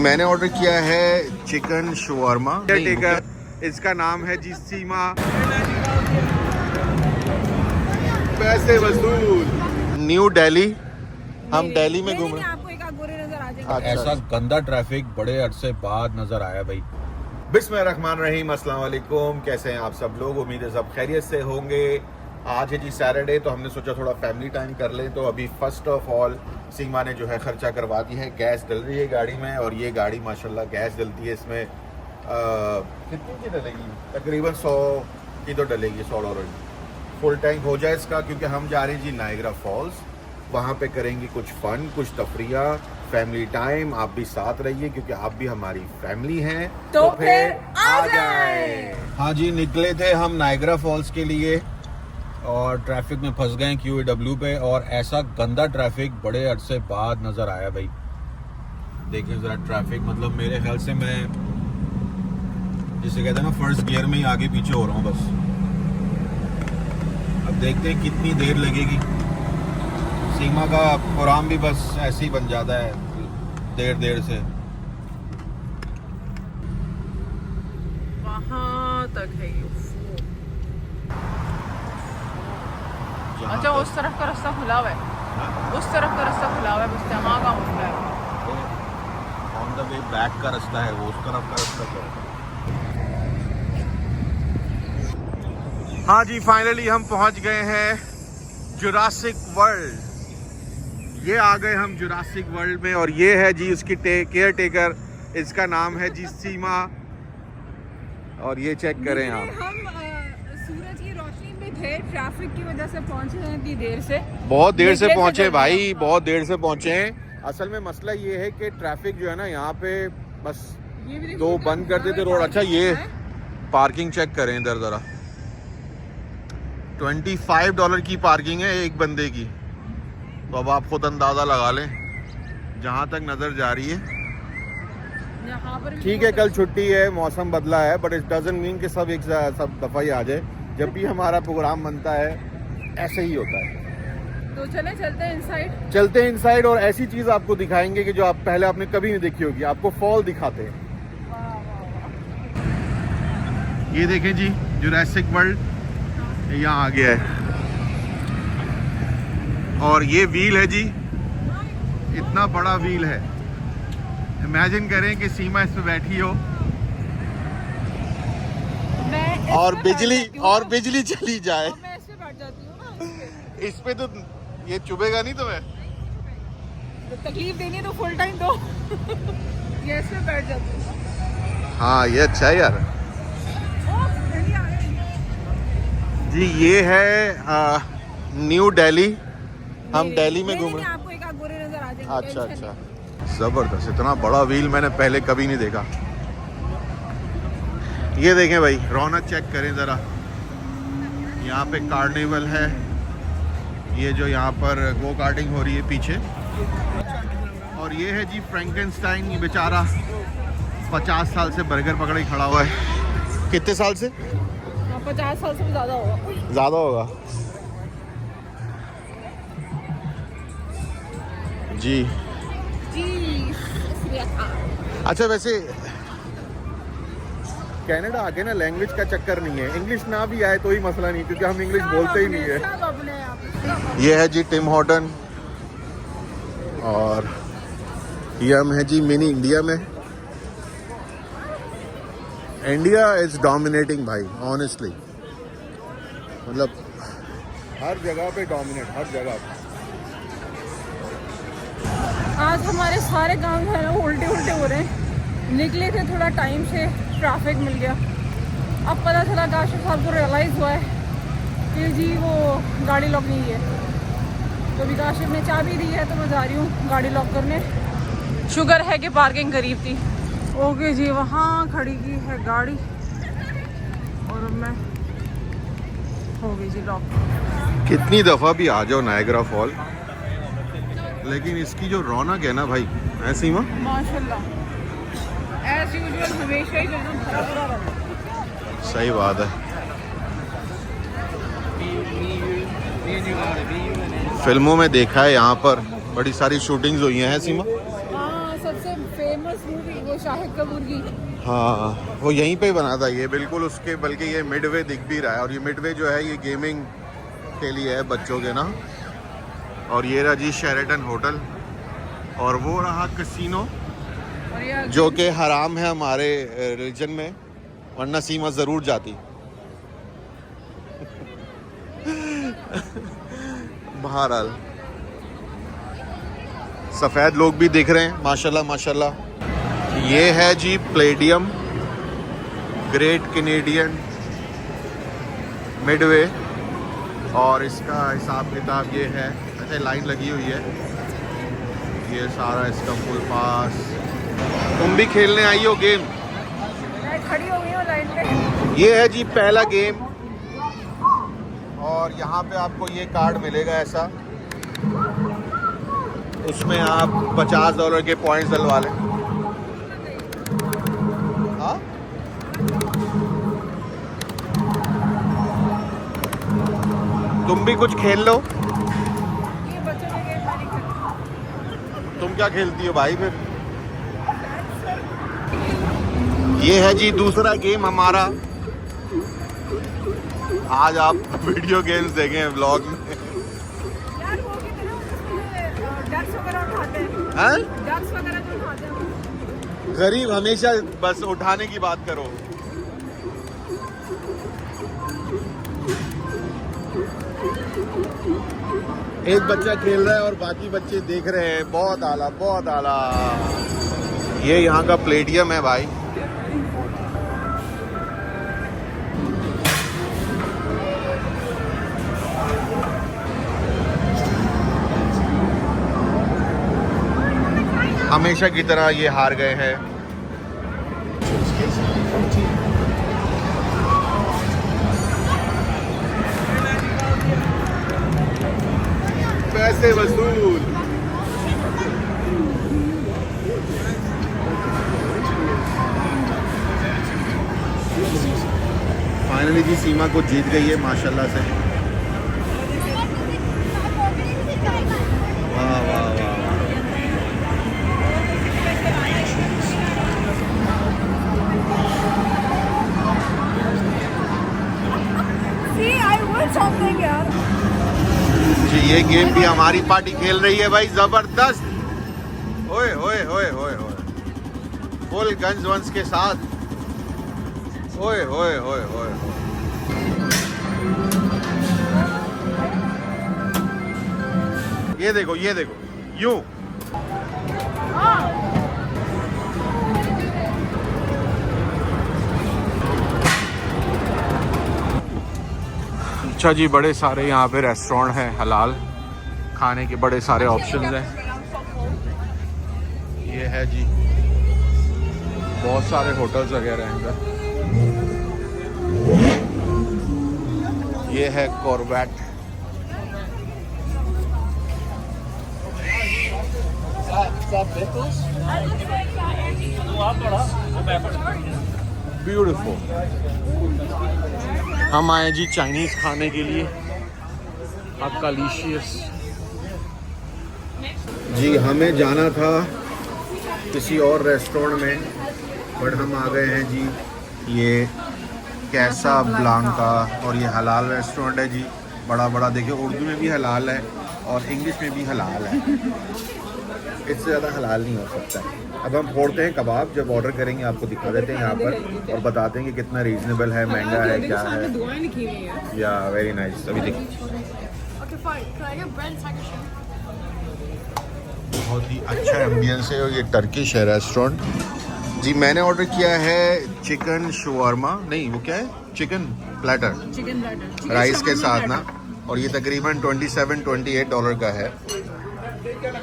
मैंने ऑर्डर किया है चिकन शवारमा टेकर, इसका नाम है जी सीमा। पैसे वसूल। न्यू दिल्ली, हम दिल्ली में घूम रहे हैं। आपको एक आध गोरे नजर आ जाएंगे। ऐसा गंदा ट्रैफिक बड़े अरसे बाद नजर आया भाई। बिस्मिल्लाहिर्रहमानिर्रहीम, अस्सलाम वालेकुम। कैसे हैं आप सब लोग? उम्मीद है सब खैरियत से होंगे। आज है जी सैटरडे, तो हमने सोचा थोड़ा फैमिली टाइम कर लें। तो अभी फर्स्ट ऑफ ऑल सीमा ने जो है खर्चा करवा दी है। गैस डल रही है गाड़ी में, और ये गाड़ी माशाल्लाह गैस डलती है इसमें कितनी की डलेगी? तकरीबन 100 की तो डलेगी, 100 डॉलर फुल टैंक हो जाए इसका। क्योंकि हम जा रहे हैं जी नायग्रा फॉल्स, वहाँ पे करेंगे कुछ फन, कुछ तफरिया, फैमिली टाइम। आप भी साथ रहिए क्योंकि आप भी हमारी फैमिली हैं। तो फिर आ जाए। हाँ जी, निकले थे हम नायग्रा फॉल्स के लिए और ट्रैफिक में फंस गए QEW पे। और ऐसा गंदा ट्रैफिक बड़े अरसे बाद नजर आया भाई। देखिए जरा ट्रैफिक, मतलब मेरे ख्याल से मैं जिसे कहते हैं ना फर्स्ट गियर में ही आगे पीछे हो रहा हूँ बस। अब देखते हैं कितनी देर लगेगी। सीमा का प्रोग्राम भी बस ऐसे ही बन जाता है देर से। वहाँ तक है ये। अच्छा, उस तरफ का रास्ता खुला हुआ है। उस तरफ का रास्ता खुला हुआ है, बस वहाँ का मसला है। ऑन द वे बैक का रास्ता है वो, उस तरफ का रास्ता क्या है? हाँ जी, फाइनली हम पहुंच गए हैं जुरासिक वर्ल्ड। ये आ गए हम जुरासिक वर्ल्ड में, और ये है जी उसकी केयर टेकर, इसका नाम है जी सीमा। और ये चेक करें आप, हम सूरज की रोशनी में थे, ट्रैफिक की वजह से पहुंचे हैं इतनी देर से। बहुत देर से निकले पहुंचे थे भाई, बहुत देर से पहुंचे हैं। असल में मसला ये है कि ट्रैफिक जो है ना यहाँ पे बस ये भी दो बंद कर देते रोड। अच्छा, ये पार्किंग चेक करें इधर जरा। $25 की पार्किंग है एक बंदे की। तो अब आप खुद अंदाजा लगा लें जहाँ तक नजर जा रही है। यहाँ पर भी ठीक है, कल छुट्टी है, मौसम बदला है, बट इट डजंट मीन कि सब सब दफा ही आ जाए। जब भी हमारा प्रोग्राम बनता है ऐसे ही होता है। तो चलते हैं इनसाइड। चलते हैं इनसाइड, और ऐसी चीज आपको दिखाएंगे कि जो आप पहले आपने कभी नहीं देखी होगी। आपको फॉल दिखाते हैं। ये देखें जी, जुरासिक वर्ल्ड यहाँ आ गया है। और ये व्हील है जी, इतना बड़ा व्हील है। इमेजिन करें कि सीमा इस पे बैठी हो और बिजली चली जाए। मैं इस पे बैठ जाती हूँ ना। इस पे तो ये चुभेगा नहीं तुम्हें? तो तकलीफ देनी है तो फुल टाइम दो। ये इस पे बैठ जाती हूँ। हाँ, ये अच्छा है यार जी। ये है न्यू दिल्ली, हम दिल्ली में घूम रहे हैं। आपको एक आध गोरे नजर आ जाएंगे। अच्छा अच्छा, जबरदस्त। इतना बड़ा व्हील मैंने पहले कभी नहीं देखा। ये देखें भाई, रौनक चेक करें ज़रा। यहाँ पे कार्निवल है, ये जो यहाँ पर गो कार्टिंग हो रही है पीछे। और ये है जी फ्रैंकेनस्टाइन, ये बेचारा 50 साल से बर्गर पकड़े खड़ा हुआ है। कितने साल से? 50 साल से भी ज़्यादा होगा। ज़्यादा होगा जी। अच्छा, वैसे कनाडा आके ना लैंग्वेज का चक्कर नहीं है। इंग्लिश ना भी आए तो ही मसला नहीं, क्योंकि हम इंग्लिश बोलते ही नहीं है। ये है जी टिम हॉर्टन, और ये हम है जी मिनी इंडिया में। इंडिया इज डोमिनेटिंग भाई, ऑनेस्टली। मतलब हर जगह पे डोमिनेट, हर जगह पे। आज हमारे सारे काम जो है ना उल्टे हो रहे हैं। निकले थे थोड़ा टाइम से, ट्रैफिक मिल गया। अब पता चला काशिफ साहब को रियलाइज़ हुआ है कि जी वो गाड़ी लॉक नहीं है। तो अभी काशिफ ने चाबी दी है, तो मैं जा रही हूँ गाड़ी लॉक करने। शुगर है कि पार्किंग करीब थी। ओके जी, वहाँ खड़ी की है गाड़ी, और अब मैं हो गई जी लॉक। कितनी दफ़ा भी आ जाओ नायग्रा फॉल, लेकिन इसकी जो रौनक है ना भाई, ऐसी माँ माशाल्लाह एज यूजुअल हमेशा ही जो है ना भरा भरा रहता है। सही बात है। फिल्मों में देखा है यहाँ पर बड़ी सारी शूटिंग्स हुई हैं सीमा। हाँ, सबसे फेमस मूवी वो शाहिद कपूर की। हाँ वो यहीं पे बना था ये, बिल्कुल उसके, बल्कि ये मिडवे दिख भी रहा है। और ये मिडवे जो है ये गेमिंग के लिए है बच्चों के ना। और ये रहा जी शेरेटन होटल, और वो रहा कसिनो, और ये जो कि हराम है हमारे रिलीजन में, वरना सीमा ज़रूर जाती। बहरहाल सफ़ेद लोग भी दिख रहे हैं माशाल्लाह माशाल्लाह। ये है जी प्लेडियम, ग्रेट कैनेडियन मिडवे, और इसका हिसाब किताब ये है। अच्छा लाइन लगी हुई है, ये सारा इसका फुल पास। तुम भी खेलने आई हो गेम? मैं खड़ी हो गई हूँ लाइन पे। ये है जी पहला गेम, और यहाँ पे आपको ये कार्ड मिलेगा ऐसा, उसमें आप $50 के पॉइंट्स डलवा लें। हाँ तुम भी कुछ खेल लो। ये बच्चों के गेम वाली खेल। तुम क्या खेलती हो भाई फिर? ये है जी दूसरा गेम हमारा। आज आप वीडियो गेम्स देखें व्लॉग में। यार वो कितने डक्स वगैरह उठाते हैं। हैं? डक्स वगैरह जो उठाते हैं। गरीब हमेशा बस उठाने की बात करो। एक बच्चा खेल रहा है और बाकी बच्चे देख रहे हैं। बहुत आला, बहुत आला। ये यहाँ का प्लेडियम है भाई। हमेशा की तरह ये हार गए हैं। पैसे वसूल। फाइनली जी सीमा को जीत गई है माशाल्लाह से। वाह वाह वाह। See, I won something यार। जी ये गेम भी हमारी पार्टी खेल रही है भाई, जबरदस्त। ओए ओए ओए ओए ओए, फुल गन्स वंस के साथ। ओए ओए ओए ओए। ये देखो ये देखो, यूं। अच्छा जी, बड़े सारे यहाँ पे रेस्टोरेंट हैं, हलाल खाने के बड़े सारे ऑप्शंस हैं। ये है जी, बहुत सारे होटल्स वगैरह हैं इधर। ये है कॉर्बेट। ब्यूटीफुल। हम आए जी चाइनीज खाने के लिए, अकालिशियस। जी हमें जाना था किसी और रेस्टोरेंट में, बट हम आ गए हैं जी ये कैसा ब्लांका, और ये हलाल रेस्टोरेंट है जी। बड़ा बड़ा देखिए, उर्दू में भी हलाल है और इंग्लिश में भी हलाल है। इससे ज़्यादा हलाल नहीं हो सकता है। अब हम फोड़ते हैं कबाब, जब ऑर्डर करेंगे आपको दिखा देते हैं यहाँ पर, और बताते हैं कि कितना रीजनेबल है, महंगा है, क्या है। या वेरी नाइस। अभी देखिए बहुत ही अच्छा एम्बियंस है, और ये टर्किश है रेस्टोरेंट जी। मैंने ऑर्डर किया है चिकन शवारमा, नहीं वो क्या है, चिकन प्लेटर, राइस के साथ ना, और ये तकरीबन $27-28 का है।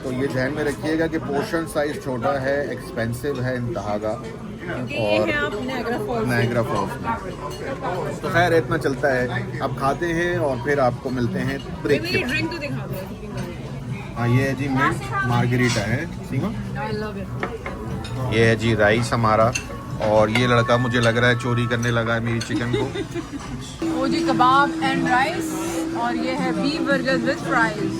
तो ये ध्यान में रखिएगा कि पोर्शन साइज छोटा है, एक्सपेंसिव है इंतहा का, और नायग्रा फॉल्स में। तो खैर इतना चलता है। अब खाते हैं और फिर आपको मिलते हैं ब्रेक के बाद। ड्रिंक तो दिखा दो। हाँ ये है जी मिंट मार्गरीटा है सीमा। ये है जी राइस हमारा, और ये लड़का मुझे लग रहा है चोरी करने लगा है मेरी चिकन को। वो जी कबाब एंड राइस, और ये है beef burger with fries.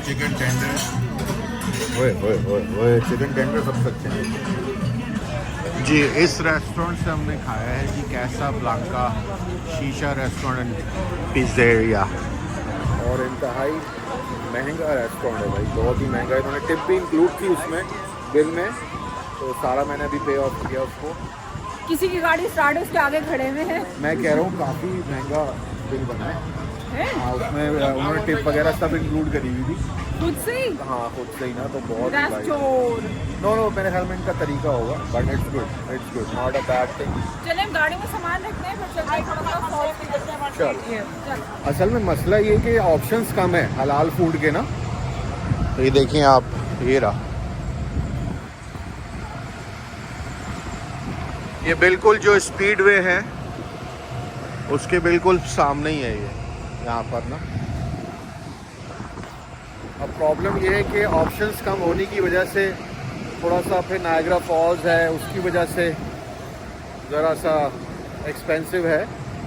Chicken tender. ओए चिकन टेंडर सब सकते हैं जी। इस रेस्टोरेंट से हमने खाया है जी कैसा ब्लांका शीशा रेस्टोरेंट पिज़्ज़ेरिया। और इंतहाई महंगा रेस्टोरेंट है भाई, बहुत ही महंगा है। इन्होंने टिप भी इंक्लूड की उसमें बिल में, तो सारा मैंने अभी पे ऑफ किया उसको। किसी की गाड़ी स्टार्ट है, उसके आगे खड़े हुए हैं। मैं कह रहा हूँ काफ़ी महंगा बिल बना है। हाँ, उसमें उन्होंने टिप वगैरह सब इंक्लूड करी हुई थी। खुद से ही? हाँ खुद से ही ना, तो बहुत That's चोर। नो मेरे ख्याल में इनका तरीका होगा, but it's good not a bad thing. चले हम गाड़ी में सामान रखते हैं, फिर चलते हैं थोड़ा सा फॉल्स भी करते हैं। चल। चल। असल में मसला ये कि ऑप्शंस कम है हलाल फूड के ना। तो ये देखिए आप, ये रहा, ये बिल्कुल जो स्पीडवे है उसके बिल्कुल सामने ही है ये यहाँ पर ना। अब प्रॉब्लम ये है कि ऑप्शंस कम होने की वजह से थोड़ा सा, फिर नायग्रा फॉल्स है उसकी वजह से ज़रा सा एक्सपेंसिव है।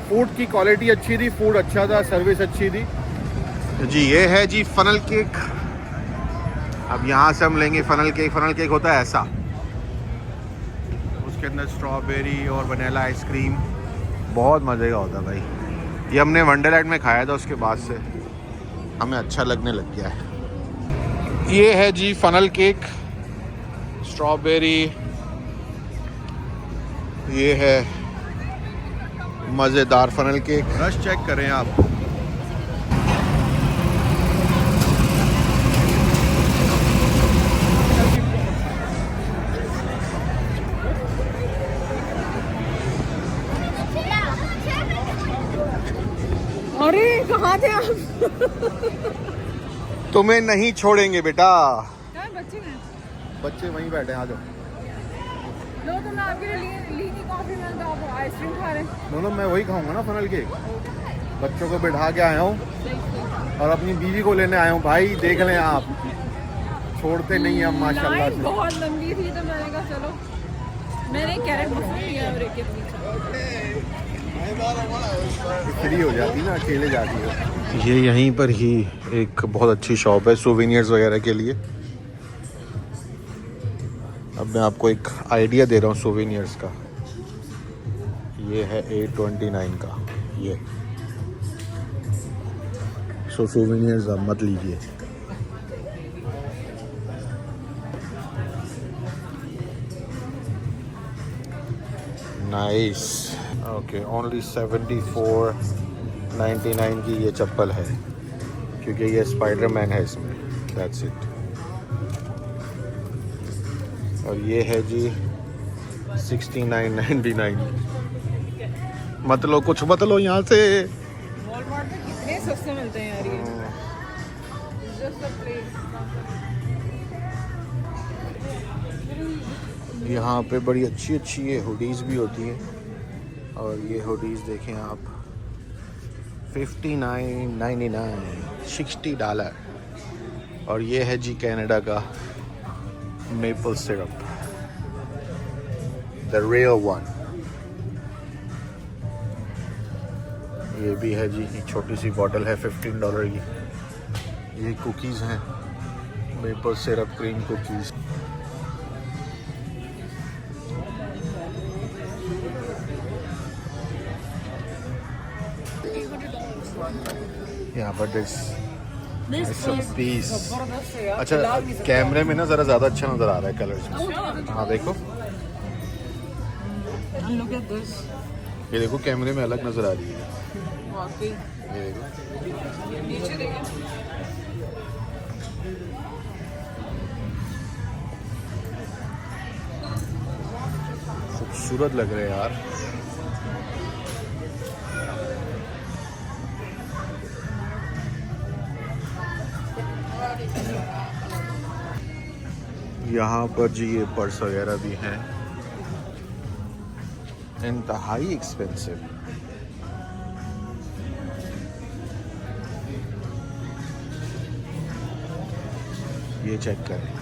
फूड की क्वालिटी अच्छी थी, फूड अच्छा था, सर्विस अच्छी थी जी। ये है जी फनल केक। अब यहाँ से हम लेंगे फनल केक। फनल केक होता है ऐसा, उसके अंदर स्ट्रॉबेरी और वनीला आइसक्रीम, बहुत मज़े का होता है भाई। ये हमने वंडरलैंड में खाया था, उसके बाद से हमें अच्छा लगने लग गया है। ये है जी फनल केक, स्ट्रॉबेरी, ये है मज़ेदार फनल केक। रश चेक करें आप। अरे कहाँ थे आप? तुम्हें नहीं छोड़ेंगे बेटा। क्या बच्चे हैं? बच्चे वहीं बैठे हैं, आ जाओ। लो तो मैं आपके लिए ली थी कॉफी, में तो आप आइसक्रीम खा रहे हैं। दोनों मैं वही खाऊंगा ना फनल केक। बच्चों को बिठा के आया हूँ और अपनी बीवी को लेने आया हूँ भाई, देख लें आप, छोड़ते नहीं हम माशाल्लाह लाइन से। बहुत लंबी थी तो मैंने कहा चलो, मैंने कैरेट पसंद किया और एक फ्री हो जाती ना, अकेले जाती है। ये यहीं पर ही एक बहुत अच्छी शॉप है सोवेनियर्स वगैरह के लिए। अब मैं आपको एक आइडिया दे रहा हूँ सोवेनियर्स का। ये है 829 का ये। सो सोवेनियर्स आप मत लीजिए। नाइस। ओके, ओनली 74.99 की ये चप्पल है, क्योंकि ये स्पाइडरमैन है इसमें। That's it. और ये है जी 69.99। मत लो, कुछ मत लो यहाँ से। वॉलमार्ट में कितने सस्ते मिलते हैं यार ये। Just a place. यहाँ पे बड़ी अच्छी अच्छी ये हुडीज़ भी होती हैं। और ये हुडीज़ देखें आप, $59.99, $60। और ये है जी कनाडा का maple syrup, the real one. ये भी है जी, एक छोटी सी बॉटल है $15 की। ये कुकीज़ हैं, मेपल सिरप क्रीम कुकीज़। यहाँ पर पीस। अच्छा, कैमरे में ना ज़रा ज़्यादा अच्छा नज़र आ रहा है कलर। हाँ देखो, Look at this. ये देखो कैमरे में अलग नज़र आ रही है। वाकई। ये देखो, नीचे देखिए। खूबसूरत लग रहे हैं यार। यहाँ पर जी ये पर्स वगैरह भी हैं, इंतहाई एक्सपेंसिव। ये चेक करें,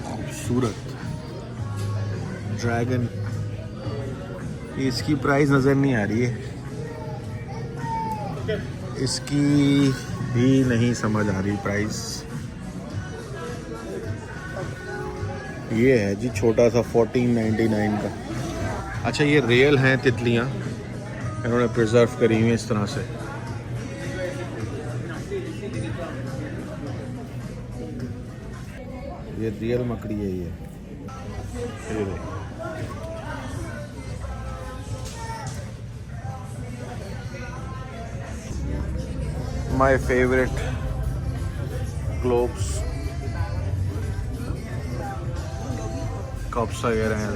खूबसूरत ड्रैगन। इसकी प्राइस नज़र नहीं आ रही है। इसकी भी नहीं समझ आ रही प्राइस। ये है जी छोटा सा 1499 का। अच्छा ये रियल हैं तितलियाँ, इन्होंने प्रिजर्व करी हुई हैं इस तरह से। ये रियल मकड़ी है ये देखो। माय फेवरेट ग्लोब्स, कप्स वगैरह हैं।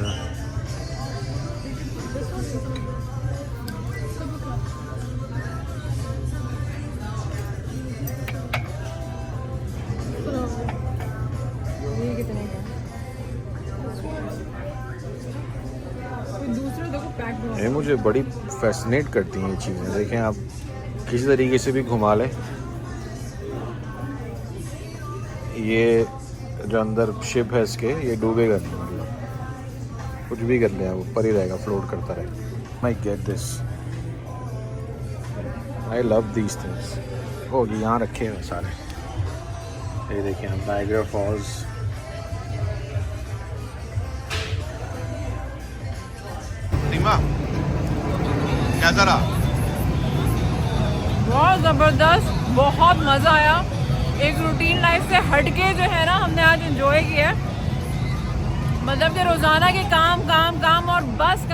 ये कितने का? दूसरे देखो पैक। ये मुझे बड़ी फैसिनेट करती हैं ये चीज़ें। देखें आप किसी तरीके से भी घुमा लें, ये जो अंदर शिप है इसके ये डूबेगा नहीं, मतलब कुछ भी कर ले आप ऊपर ही रहेगा, फ्लोट करता रहेगा। I get this, I love these things. ओ ये यहाँ रखे हैं सारे। ये देखिए आप नायग्रा फॉल्स। रीमा कैसा रहा? बहुत ज़बरदस्त, बहुत मज़ा आया। एक रूटीन लाइफ से हटके जो है ना हमने आज एंजॉय किया। मतलब कि रोज़ाना के काम काम काम और बस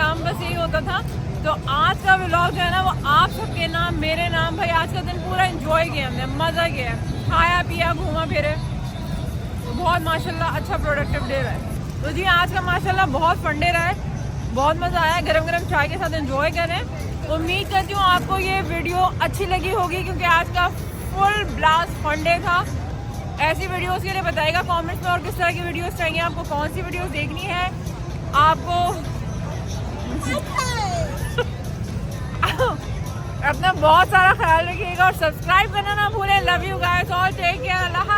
यही होता था। तो आज का व्लॉग जो है ना वो आप सबके नाम मेरे नाम। भाई आज का दिन पूरा एंजॉय किया हमने, मज़ा किया, खाया पिया घूमा फिरे, बहुत माशाल्लाह अच्छा प्रोडक्टिव डे रहा है। तो जी आज का माशाल्लाह बहुत फन डे रहा है, बहुत मज़ा आया। गरम गरम चाय के साथ एंजॉय करें। उम्मीद करती हूँ आपको ये वीडियो अच्छी लगी होगी, क्योंकि आज का फुल ब्लास्ट फन डे था। ऐसी वीडियोस के लिए बताइएगा कमेंट्स में, और किस तरह की वीडियोस चाहिए आपको, कौन सी वीडियोस देखनी है आपको। अपना बहुत सारा ख्याल रखिएगा और सब्सक्राइब करना ना भूलें। Love you guys all, take care, Allah.